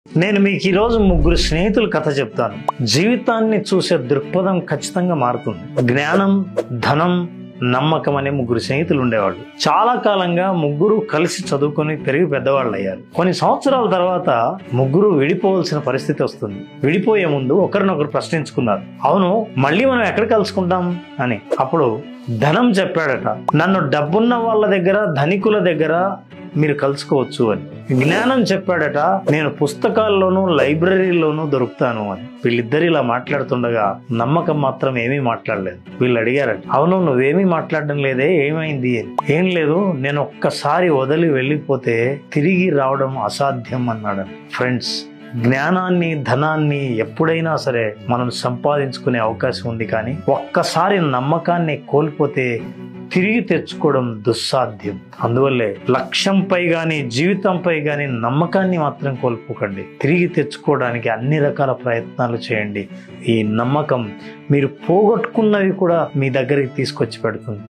నేను మీకు ఈరోజు ముగ్గురు స్నేహితుల కథ చెప్తాను. జీవితాన్ని చూసే దృక్పథం ఖచ్చితంగా మారుతుంది. జ్ఞానం, ధనం, నమ్మకం అనే ముగ్గురు స్నేహితులు ఉండేవాళ్ళు. చాలా కాలంగా ముగ్గురు కలిసి చదువుకొని పెరిగి పెద్దవాళ్ళు అయ్యారు. కొన్ని సంవత్సరాల తర్వాత ముగ్గురు విడిపోవలసిన పరిస్థితి వస్తుంది. విడిపోయే ముందు ఒకరినొకరు ప్రశ్నించుకున్నారు, అవును మళ్ళీ మనం ఎక్కడ కలుసుకుంటాం అని. అప్పుడు ధనం చెప్పాడట, నన్ను డబ్బున్న వాళ్ళ దగ్గర, ధనికుల దగ్గర మీరు కలుసుకోవచ్చు అని. జ్ఞానం చెప్పాడట, నేను పుస్తకాల్లోనూ లైబ్రరీలోనూ దొరుకుతాను అని. వీళ్ళిద్దరు ఇలా మాట్లాడుతుండగా నమ్మకం మాత్రం ఏమీ మాట్లాడలేదు. వీళ్ళు అడిగారట, అవును నువ్వేమీ మాట్లాడడం లేదే, ఏమైంది అని. ఏం లేదు, నేను ఒక్కసారి వదిలి వెళ్ళిపోతే తిరిగి రావడం అసాధ్యం అన్నాడు. ఫ్రెండ్స్, జ్ఞానాన్ని, ధనాన్ని ఎప్పుడైనా సరే మనం సంపాదించుకునే అవకాశం ఉంది, కానీ ఒక్కసారి నమ్మకాన్ని కోల్పోతే తిరిగి తెచ్చుకోవడం దుస్సాధ్యం. అందువల్లే లక్ష్యంపై గాని, జీవితంపై గాని నమ్మకాన్ని మాత్రం కోల్పోకండి. తిరిగి తెచ్చుకోవడానికి అన్ని రకాల ప్రయత్నాలు చేయండి. ఈ నమ్మకం మీరు పోగొట్టుకున్నవి కూడా మీ దగ్గరికి తీసుకొచ్చి పెడుతుంది.